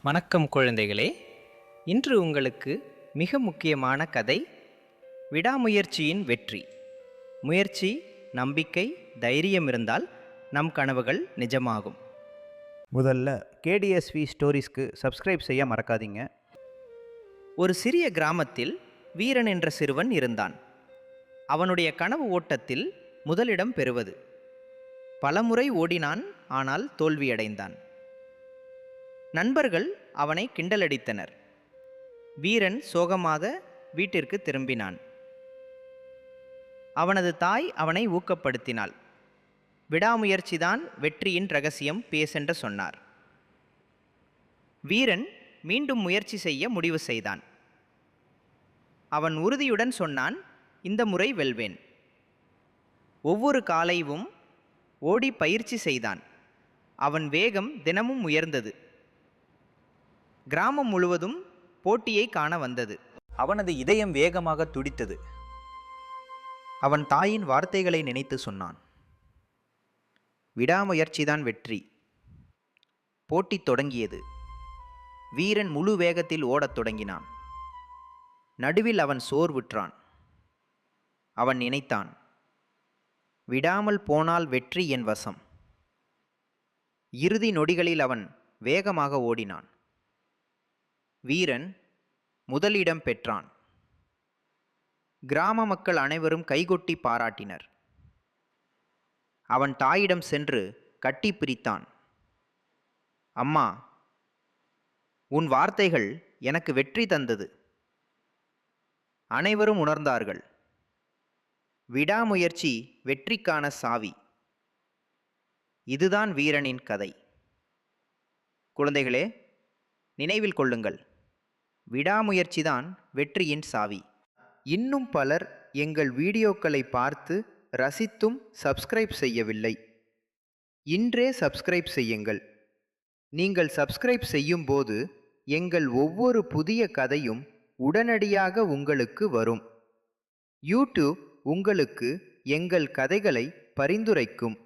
வணக்கம் குழந்தைகளே. இன்று உங்களுக்கு மிக முக்கியமான கதை விடாமுயற்சியின் வெற்றி. முயற்சி, நம்பிக்கை, தைரியம் இருந்தால் நம் கனவுகள் நிஜமாகும். முதல்ல கேடிஎஸ்வி ஸ்டோரிஸ்க்கு சப்ஸ்கிரைப் செய்ய மறக்காதீங்க. ஒரு சிறிய கிராமத்தில் வீரன் என்ற சிறுவன் இருந்தான். அவனுடைய கனவு ஓட்டத்தில் முதலிடம் பெறுவது. பலமுறை ஓடினான், ஆனால் தோல்வியடைந்தான். நண்பர்கள் அவனை கிண்டலடித்தனர். வீரன் சோகமாக வீட்டிற்கு திரும்பினான். அவனது தாய் அவனை ஊக்கப்படுத்தினாள். விடாமுயற்சிதான் வெற்றியின் ரகசியம் பேசென்று சொன்னார். வீரன் மீண்டும் முயற்சி செய்ய முடிவு செய்தான். அவன் உறுதியுடன் சொன்னான், இந்த முறை வெல்வேன். ஒவ்வொரு காலையும் ஓடி பயிற்சி செய்தான். அவன் வேகம் தினமும் உயர்ந்தது. கிராமம் முழுவதும் போட்டியை காண வந்தது. அவனது இதயம் வேகமாக துடித்தது. அவன் தாயின் வார்த்தைகளை நினைத்து சொன்னான், விடாமுயற்சிதான் வெற்றி. போட்டி தொடங்கியது. வீரன் முழு வேகத்தில் ஓடத் தொடங்கினான். நடுவில் அவன் சோர்வுற்றான். அவன் நினைத்தான், விடாமல் போனால் வெற்றி என் வசம். இறுதி நொடிகளில் அவன் வேகமாக ஓடினான். வீரன் முதலிடம் பெற்றான். கிராம மக்கள் அனைவரும் கைகொட்டி பாராட்டினர். அவன் தாயிடம் சென்று கட்டி பிரித்தான். அம்மா, உன் வார்த்தைகள் எனக்கு வெற்றி தந்தது. அனைவரும் உணர்ந்தார்கள், விடாமுயற்சி வெற்றிக்கான சாவி. இதுதான் வீரனின் கதை. குழந்தைகளே, நினைவில் கொள்ளுங்கள், விடாமுயற்சிதான் வெற்றியின் சாவி. இன்னும் பலர் எங்கள் வீடியோக்களை பார்த்து ரசித்தும் சப்ஸ்கிரைப் செய்யவில்லை. இன்றே சப்ஸ்கிரைப் செய்யுங்கள். நீங்கள் சப்ஸ்கிரைப் செய்யும் போது எங்கள் ஒவ்வொரு புதிய கதையும் உடனடியாக உங்களுக்கு வரும். யூடியூப் உங்களுக்கு எங்கள் கதைகளை பரிந்துரைக்கும்.